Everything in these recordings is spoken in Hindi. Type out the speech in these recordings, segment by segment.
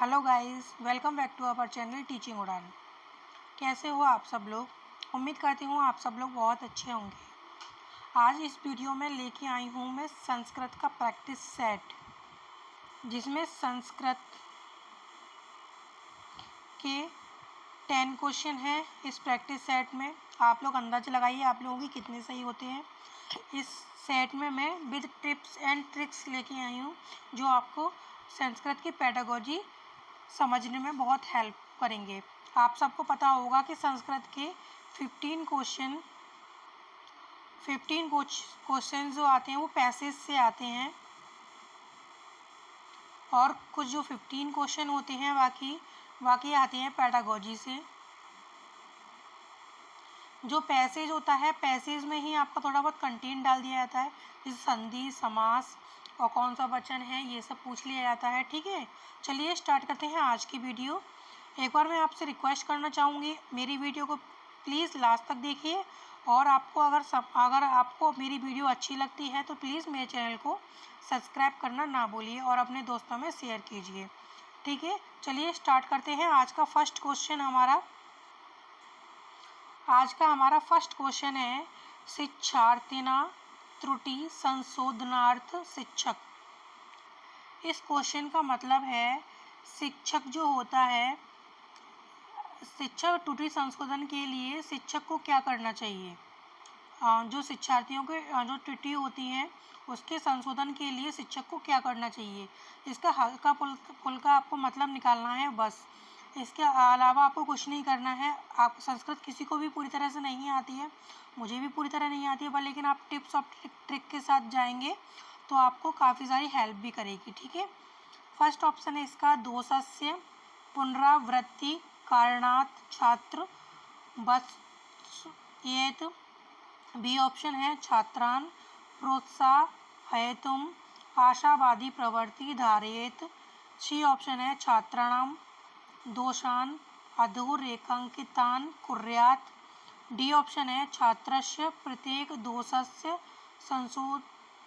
Hello guys, welcome back to our channel teaching Udaan. कैसे हो आप सब लोग? उम्मीद करती हूँ आप सब लोग बहुत अच्छे होंगे। आज इस वीडियो में लेके आई हूँ मैं संस्कृत का प्रैक्टिस सेट, जिसमें संस्कृत के 10 क्वेश्चन हैं। इस प्रैक्टिस सेट में आप लोग अंदाज़ा लगाइए आप लोगों की कितने सही होते हैं। इस सेट में मैं विद टिप्स एंड ट्रिक्स लेके आई हूँ, जो आपको संस्कृत की पेडागोजी समझने में बहुत हेल्प करेंगे। आप सबको पता होगा कि संस्कृत के 15 क्वेश्चन जो आते हैं वो पैसेज से आते हैं, और कुछ जो 15 क्वेश्चन होते हैं बाकी आते हैं पेडागोजी से। जो पैसेज होता है, पैसेज में ही आपका थोड़ा बहुत कंटेंट डाल दिया जाता है, जैसे संधि, समास और कौन सा वचन है, ये सब पूछ लिया जाता है। ठीक है, चलिए स्टार्ट करते हैं आज की वीडियो। एक बार मैं आपसे रिक्वेस्ट करना चाहूँगी, मेरी वीडियो को प्लीज़ लास्ट तक देखिए, और आपको अगर आपको मेरी वीडियो अच्छी लगती है तो प्लीज़ मेरे चैनल को सब्सक्राइब करना ना भूलिए और अपने दोस्तों में शेयर कीजिए। ठीक है, चलिए स्टार्ट करते हैं। आज का हमारा फर्स्ट क्वेश्चन है, शिक्षार्थिना त्रुटि संशोधनार्थ शिक्षक। इस क्वेश्चन का मतलब है, शिक्षक जो होता है, शिक्षक त्रुटि संशोधन के लिए शिक्षक को क्या करना चाहिए। जो शिक्षार्थियों के जो त्रुटि होती हैं उसके संशोधन के लिए शिक्षक को क्या करना चाहिए, इसका हल्का फुल्का आपको मतलब निकालना है बस। इसके अलावा आपको कुछ नहीं करना है। आप संस्कृत किसी को भी पूरी तरह से नहीं आती है, मुझे भी पूरी तरह नहीं आती है, पर लेकिन आप टिप्स और ट्रिक के साथ जाएंगे तो आपको काफ़ी सारी हेल्प भी करेगी। ठीक है, फर्स्ट ऑप्शन है इसका, दोषस्य पुनरावृत्ति कारणात् छात्र बस। बी ऑप्शन है, छात्रान प्रोत्साहयितुम आशावादी प्रवृत्ति धारयेत। सी ऑप्शन है, छात्राणाम दोषान अधोरेखांकितान कुर्यात्। डी ऑप्शन है, छात्रस्य प्रत्येक दोषस्य संशोध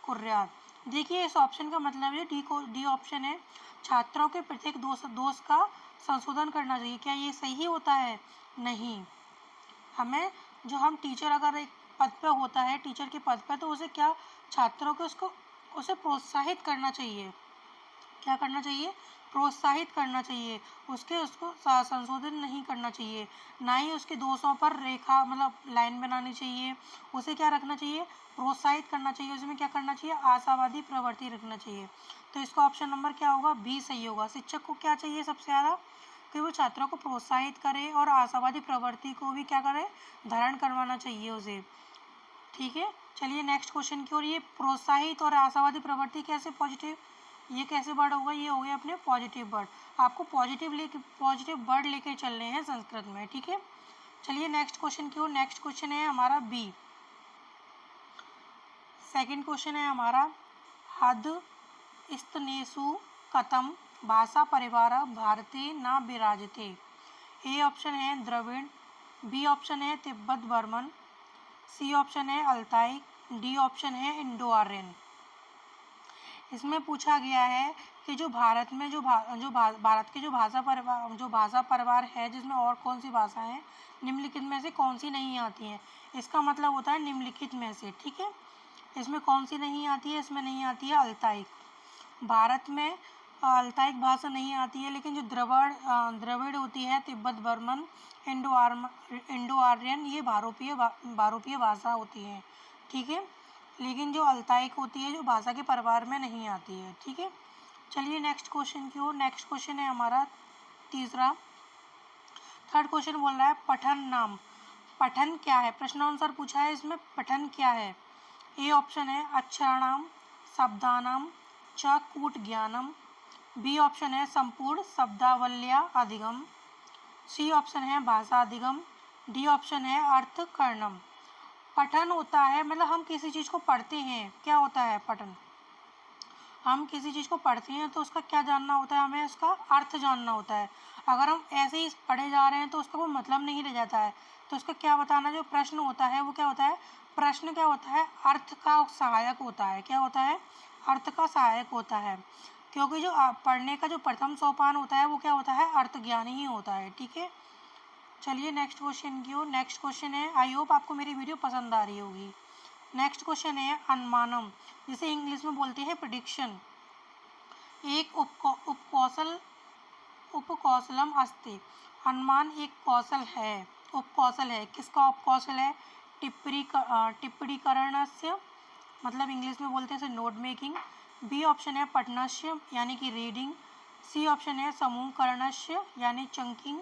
कुर्यात्। देखिए, इस ऑप्शन का मतलब है डी ऑप्शन है, छात्रों के प्रत्येक दोष का संशोधन करना चाहिए। क्या ये सही होता है? नहीं। हमें हम टीचर अगर एक पद पे होता है, टीचर के पद पे, तो उसे क्या छात्रों को उसे प्रोत्साहित करना चाहिए। क्या करना चाहिए? प्रोत्साहित करना चाहिए। उसको संशोधन नहीं करना चाहिए, ना ही उसके दोषों पर रेखा मतलब लाइन बनानी चाहिए। उसे क्या रखना चाहिए? प्रोत्साहित करना चाहिए। उसमें क्या करना चाहिए? आशावादी प्रवृत्ति रखना चाहिए। तो इसका ऑप्शन नंबर क्या होगा? बी सही होगा। शिक्षक को क्या चाहिए सबसे ज़्यादा? कि वो छात्रों को प्रोत्साहित करे और आशावादी प्रवृत्ति को भी क्या करे? धारण करवाना चाहिए उसे। ठीक है, चलिए नेक्स्ट क्वेश्चन की ओर। ये प्रोत्साहित और आशावादी प्रवृत्ति कैसे पॉजिटिव, ये कैसे वर्ड होगा? ये हो गया अपने पॉजिटिव वर्ड। आपको पॉजिटिव वर्ड लेके चलने हैं संस्कृत में। ठीक है, चलिए नेक्स्ट क्वेश्चन की ओर। नेक्स्ट क्वेश्चन है हमारा बी। सेकंड क्वेश्चन है हमारा, हद स्तनेषु कथम भाषा परिवार भारते न विराजते। ए ऑप्शन है द्रविड़, बी ऑप्शन है तिब्बत बर्मन, सी ऑप्शन है अल्ताई, डी ऑप्शन है इंडो आर्यन। इसमें पूछा गया है कि जो भारत में भारत के जो भाषा परिवार है, जिसमें और कौन सी भाषा है, निम्नलिखित में से कौन सी नहीं आती है। इसका मतलब होता है निम्नलिखित में से। ठीक है, इसमें कौन सी नहीं आती है? इसमें नहीं आती है अल्ताइक। भारत में अल्ताइक भाषा नहीं आती है, लेकिन जो द्रविड़ होती है, तिब्बत बर्मन, इंडो आर्यन, ये भारोपीय भाषा होती है। ठीक है, लेकिन जो अल्ताइक होती है, जो भाषा के परिवार में नहीं आती है। ठीक है, चलिए नेक्स्ट क्वेश्चन की ओर। नेक्स्ट क्वेश्चन है हमारा तीसरा। थर्ड क्वेश्चन बोल रहा है, पठन नाम। पठन क्या है? प्रश्नानुसार पूछा है, इसमें पठन क्या है? ए ऑप्शन है, अक्षराणाम शब्दानाम च कूट ज्ञानम। बी ऑप्शन है, संपूर्ण शब्दावल्या अधिगम। सी ऑप्शन है, भाषा अधिगम। डी ऑप्शन है, अर्थ करणम। पठन होता है मतलब हम किसी चीज़ को पढ़ते हैं। क्या होता है पठन? हम किसी चीज़ को पढ़ते हैं तो उसका क्या जानना होता है? हमें उसका अर्थ जानना होता है। अगर हम ऐसे ही पढ़े जा रहे हैं तो उसका कोई मतलब नहीं रह जाता है। तो उसका क्या बताना, जो प्रश्न होता है वो क्या होता है? प्रश्न क्या होता है? अर्थ का सहायक होता है। क्या होता है? अर्थ का सहायक होता है। क्योंकि जो पढ़ने का जो प्रथम सोपान होता है वो क्या होता है, अर्थ ज्ञान ही होता है। ठीक है, चलिए नेक्स्ट क्वेश्चन की ओर। नेक्स्ट क्वेश्चन है, आई होप आपको मेरी वीडियो पसंद आ रही होगी। नेक्स्ट क्वेश्चन है अनुमानम, जिसे इंग्लिश में बोलते हैं प्रिडिक्शन। एक उपकौशलम अस्ति, अनुमान एक कौशल है, उपकौशल है। किसका उपकौशल है, टिप्पणीकरणस्य, मतलब इंग्लिश में बोलते हैं इसे नोट मेकिंग। बी ऑप्शन है पठनस्य यानी कि रीडिंग। सी ऑप्शन है समूहकरणस्य यानी चंकिंग।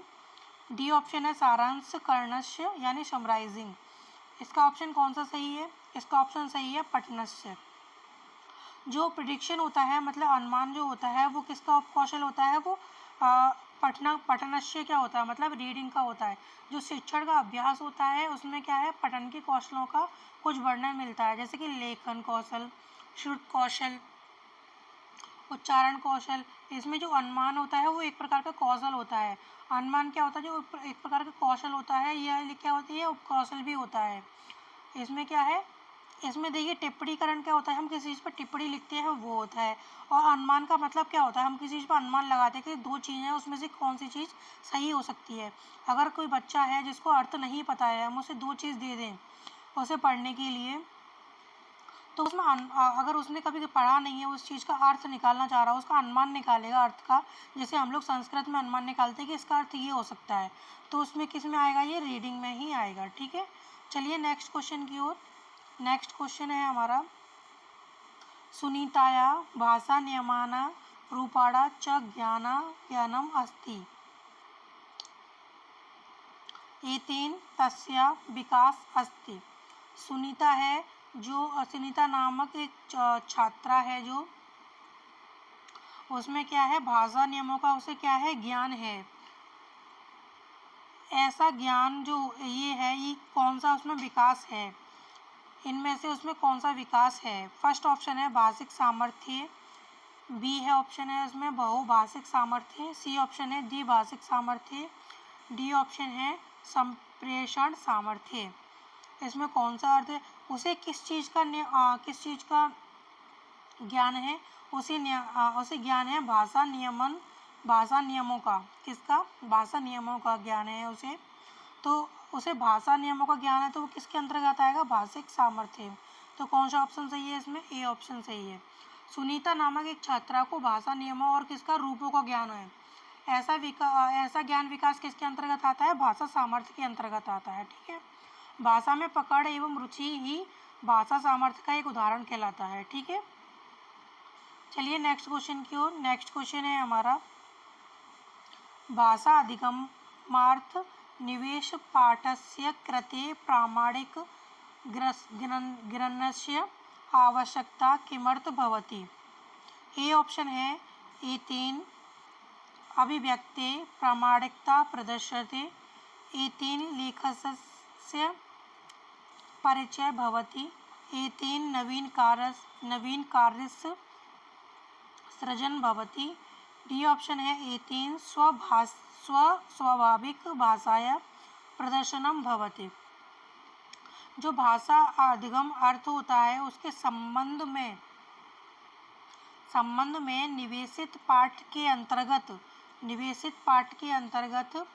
डी ऑप्शन है सारांश करणस्य यानी समराइजिंग। इसका ऑप्शन कौन सा सही है, इसका ऑप्शन सही है पठनस्य। जो प्रिडिक्शन होता है मतलब अनुमान जो होता है वो किसका उपकौशल होता है, वो पठनस्य क्या होता है, मतलब रीडिंग का होता है। जो शिक्षण का अभ्यास होता है उसमें क्या है, पठन के कौशलों का कुछ वर्णन मिलता है, जैसे कि लेखन कौशल, श्रुत कौशल, उच्चारण कौशल। इसमें जो अनुमान होता है वो एक प्रकार का कौशल होता है। अनुमान क्या होता है, जो एक प्रकार का कौशल होता है, यह क्या होती है, उपकौशल भी होता है। इसमें क्या है, इसमें देखिए टिप्पणीकरण क्या होता है, हम किसी चीज़ पर टिप्पणी लिखते हैं वो होता है। और अनुमान का मतलब क्या होता है, हम किसी चीज़ पर अनुमान लगाते हैं कि दो चीज़ें हैं उसमें से कौन सी चीज़ सही हो सकती है। अगर कोई बच्चा है जिसको अर्थ नहीं पता है, हम उसे दो चीज़ दे दें उसे पढ़ने के लिए, तो उसमें अगर उसने कभी पढ़ा नहीं है, उस चीज़ का अर्थ निकालना चाह रहा है, उसका अनुमान निकालेगा अर्थ का। जैसे हम लोग संस्कृत में अनुमान निकालते हैं कि इसका अर्थ ये हो सकता है, तो उसमें किस में आएगा, ये रीडिंग में ही आएगा। ठीक है, चलिए नेक्स्ट क्वेश्चन की ओर। नेक्स्ट क्वेश्चन है हमारा, सुनीताया भाषा नियमाना रूपाणा च ज्ञानम अस्ति, एतेन तस्या विकास अस्ति। सुनीता है जो, सुनीता नामक एक छात्रा है, जो उसमें क्या है, भाषा नियमों का उसे क्या है, ज्ञान है। ऐसा ज्ञान जो ये है, ये कौन सा उसमें विकास है, इनमें से उसमें कौन सा विकास है। फर्स्ट ऑप्शन है भाषिक सामर्थ्य, बी है ऑप्शन है उसमें बहुभाषिक सामर्थ्य, सी ऑप्शन है द्विभाषिक सामर्थ्य, डी ऑप्शन है संप्रेषण सामर्थ्य। इसमें कौन सा अर्थ है, उसे किस चीज़ का ज्ञान है, उसे ज्ञान है भाषा नियमों का। किसका, भाषा नियमों का ज्ञान है उसे, तो उसे भाषा नियमों का ज्ञान है, तो वो किसके अंतर्गत आएगा, भाषिक सामर्थ्य। तो कौन सा ऑप्शन सही है इसमें, ए ऑप्शन सही है। सुनीता नामक एक छात्रा को भाषा नियमों और किसका, रूपों का ज्ञान है। ऐसा ज्ञान विकास किसके अंतर्गत आता है, भाषा सामर्थ्य के अंतर्गत आता है। ठीक है, भाषा में पकड़ एवं रुचि ही भाषा सामर्थ्य का एक उदाहरण कहलाता है। ठीक है, चलिए नेक्स्ट क्वेश्चन की ओर। नेक्स्ट क्वेश्चन है हमारा, भाषा अधिगमार्थ निवेश पाठस्य कृते प्रामाणिक ग्रहणस्य आवश्यकता किमर्थ भवति। ए ऑप्शन है एतेन अभिव्यक्ते प्रामाणिकता प्रदर्श्यते, एतेन लेखस्य परिचय भवति, एतेन नवीन कार्यस्य सृजन भवति। डी ऑप्शन है एतेन स्वाभाविक भाषाया प्रदर्शनम भवति। जो भाषा अधिगम अर्थ होता है उसके संबंध में निवेशित पाठ के अंतर्गत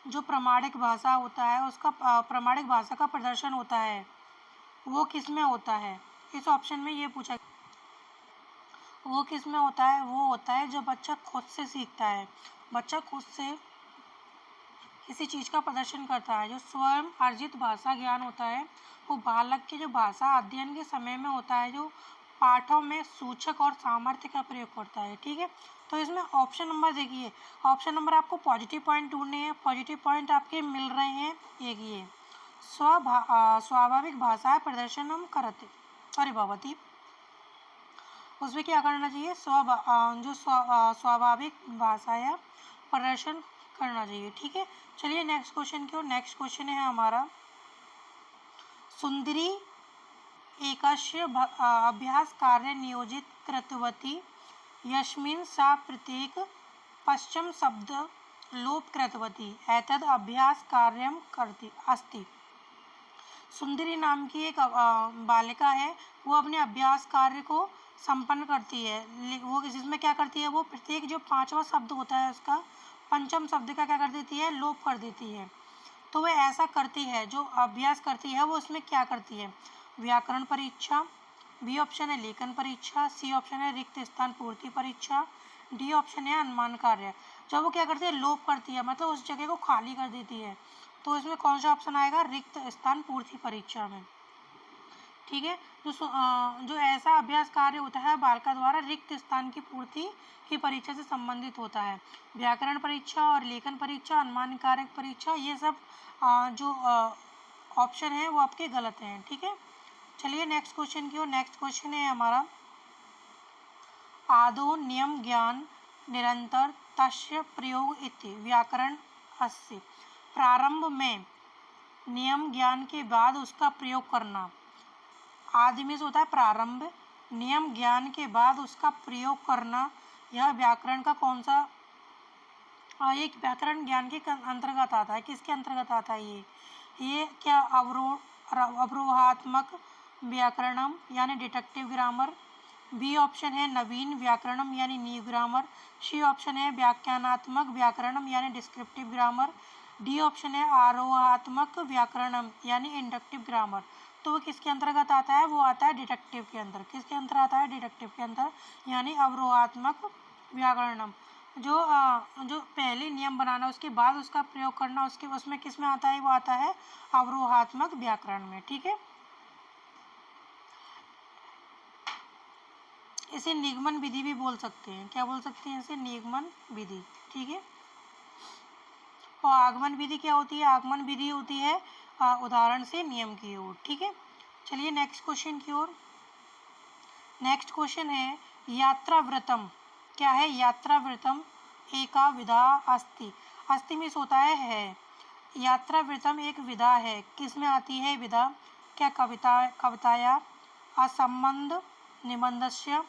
जो प्रामाणिक भाषा होता है उसका प्रामाणिक भाषा का प्रदर्शन होता है, वो किस में होता है। इस ऑप्शन में ये पूछा, वो किस में होता है, वो होता है जब बच्चा खुद से सीखता है, बच्चा खुद से किसी चीज़ का प्रदर्शन करता है। जो स्वयं अर्जित भाषा ज्ञान होता है वो बालक के जो भाषा अध्ययन के समय में होता है, जो पाठों में सूचक और सामर्थ्य का प्रयोग करता है। ठीक है, तो इसमें ऑप्शन नंबर देखिए, ऑप्शन नंबर आपको पॉजिटिव पॉइंट ढूंढने हैं, पॉजिटिव पॉइंट आपके मिल रहे हैं। एक ये स्वाभाविक भाषा प्रदर्शन हम करते, सॉरी भवती, उसमें क्या करना चाहिए, स्वाभाविक भाषा या प्रदर्शन करना चाहिए। ठीक है, चलिए नेक्स्ट क्वेश्चन की ओर। नेक्स्ट क्वेश्चन है हमारा, सुंदरी एकस्य अभ्यास कार्य नियोजित कृतवती, यस्मिन् सा प्रत्येक पश्चिम शब्द लोप कृतवती, एतद् अभ्यास कार्यं करती अस्ति। सुंदरी नाम की एक बालिका है, वो अपने अभ्यास कार्य को संपन्न करती है। वो जिसमें क्या करती है, वो प्रत्येक जो पांचवा शब्द होता है उसका पंचम शब्द का क्या कर देती है, लोप कर देती है। तो वह ऐसा करती है, जो अभ्यास करती है वो उसमें क्या करती है, व्याकरण परीक्षा, बी ऑप्शन है लेखन परीक्षा, सी ऑप्शन है रिक्त स्थान पूर्ति परीक्षा, डी ऑप्शन है अनुमान कार्य। जब वो क्या करती है, लोप करती है, मतलब उस जगह को खाली कर देती है, तो इसमें कौन सा ऑप्शन आएगा, रिक्त स्थान पूर्ति परीक्षा में। ठीक है, जो ऐसा अभ्यास कार्य होता है बालिका द्वारा रिक्त स्थान की पूर्ति की परीक्षा से संबंधित होता है। व्याकरण परीक्षा और लेखन परीक्षा, अनुमान कारक परीक्षा, ये सब जो ऑप्शन है वो आपके गलत हैं। ठीक है, चलिए नेक्स्ट क्वेश्चन की ओर। नेक्स्ट क्वेश्चन है हमारा, आदौ नियम ज्ञान निरंतर तस्य प्रयोग इति व्याकरण अस्य। प्रारंभ में नियम ज्ञान के बाद उसका प्रयोग करना। आदि में होता है प्रारंभ, नियम ज्ञान के बाद उसका प्रयोग करना, यह व्याकरण का कौन सा, एक व्याकरण ज्ञान के अंतर्गत आता है। किसके अंतर्गत आता है ये क्या, अवरोहात्मक व्याकरणम यानी डिटेक्टिव ग्रामर, बी ऑप्शन है नवीन व्याकरणम यानी न्यू ग्रामर, सी ऑप्शन है व्याख्यानात्मक व्याकरणम यानी डिस्क्रिप्टिव ग्रामर, डी ऑप्शन है आरोहात्मक व्याकरणम यानी इंडक्टिव ग्रामर। तो वो किसके अंतर्गत आता है, वो आता है डिटेक्टिव के अंदर। किसके अंदर आता है, डिटेक्टिव के अंदर, यानी अवरोहात्मक व्याकरणम। जो पहले नियम बनाना उसके बाद उसका प्रयोग करना, उसके उसमें किस में आता है, वो आता है अवरोहात्मक व्याकरण में। ठीक है, इसे निगमन विधि भी बोल सकते हैं। क्या बोल सकते हैं इसे, निगमन विधि। ठीक है, और आगमन विधि क्या होती है, आगमन विधि होती है उदाहरण से नियम की ओर। ठीक है, चलिए नेक्स्ट क्वेश्चन की ओर। नेक्स्ट क्वेश्चन है, यात्रा व्रतम क्या है, यात्रा व्रतम एका विधा अस्ति। अस्ति में होता है। यात्रा व्रतम एक विधा है, किस में आती है विधा, क्या कविताया, असंबंध निबंधस्य,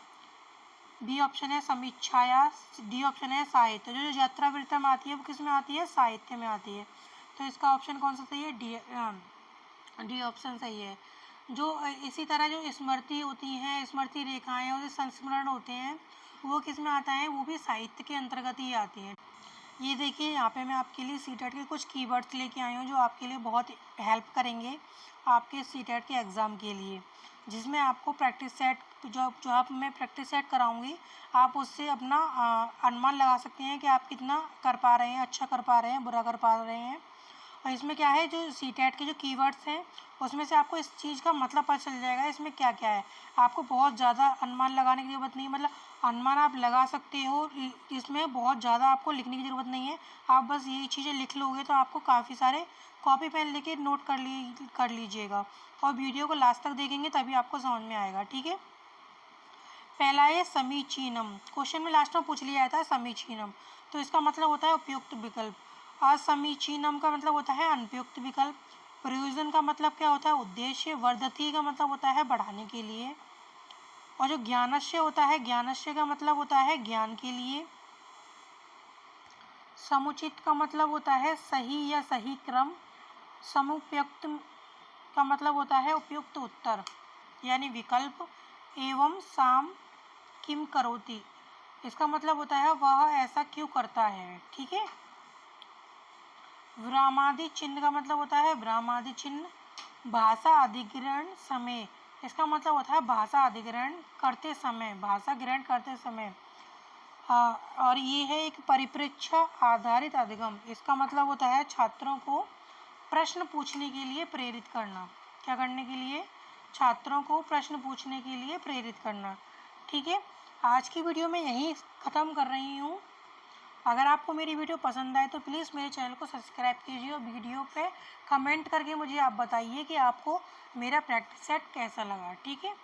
बी ऑप्शन है समीक्षाया, डी ऑप्शन है साहित्य। जो यात्रा वृत्तम आती है वो किस में आती है, साहित्य में आती है। तो इसका ऑप्शन कौन सा सही है, डी ऑप्शन सही है। जो इसी तरह जो स्मृति होती हैं, स्मृति रेखाएं और संस्मरण होते हैं, वो किस में आता है, वो भी साहित्य के अंतर्गत ही आती है। ये देखिए, यहाँ पे मैं आपके लिए सीटेट के कुछ कीवर्ड्स लेके आई हूँ जो आपके लिए बहुत हेल्प करेंगे आपके सीटेट के एग्ज़ाम के लिए, जिसमें आपको प्रैक्टिस सेट जो आप मैं प्रैक्टिस सेट कराऊंगी, आप उससे अपना अनुमान लगा सकते हैं कि आप कितना कर पा रहे हैं, अच्छा कर पा रहे हैं, बुरा कर पा रहे हैं। और इसमें क्या है, जो सीटेट के जो कीवर्ड्स हैं उसमें से आपको इस चीज़ का मतलब पता चल जाएगा इसमें क्या क्या है। आपको बहुत ज़्यादा अनुमान लगाने की ज़रूरत नहीं है, मतलब अनुमान आप लगा सकते हो, इसमें बहुत ज़्यादा आपको लिखने की ज़रूरत नहीं है। आप बस यही चीज़ें लिख लोगे तो आपको काफ़ी सारे कॉपी पेन लेके नोट कर लीजिएगा, और वीडियो को लास्ट तक देखेंगे तभी आपको समझ में आएगा। ठीक है, पहला है समीचीनम। क्वेश्चन में लास्ट में पूछ लिया जाता है समीचीनम, तो इसका मतलब होता है उपयुक्त विकल्प। असमीचीनम का मतलब होता है अनुपयुक्त विकल्प। प्रयोजन का मतलब क्या होता है, उद्देश्य। वर्धति का मतलब होता है बढ़ाने के लिए। और जो ज्ञानस्य होता है, ज्ञानस्य का मतलब होता है ज्ञान के लिए। समुचित का मतलब होता है सही या सही क्रम। समुपयुक्त का मतलब होता है उपयुक्त उत्तर यानी विकल्प। एवं साम किम करोति, इसका मतलब होता है वह ऐसा क्यों करता है। ठीक है, विरामादि चिन्ह का मतलब होता है विरामादि चिन्ह। भाषा अधिग्रहण समय, इसका मतलब होता है भाषा अधिग्रहण करते समय, भाषा ग्रहण करते समय। और ये है एक परिप्रेक्ष्य आधारित अधिगम, इसका मतलब होता है छात्रों को प्रश्न पूछने के लिए प्रेरित करना। क्या करने के लिए, छात्रों को प्रश्न पूछने के लिए प्रेरित करना। ठीक है, आज की वीडियो में यहीं ख़त्म कर रही हूँ। अगर आपको मेरी वीडियो पसंद आए तो प्लीज़ मेरे चैनल को सब्सक्राइब कीजिए, और वीडियो पे कमेंट करके मुझे आप बताइए कि आपको मेरा प्रैक्टिस सेट कैसा लगा। ठीक है।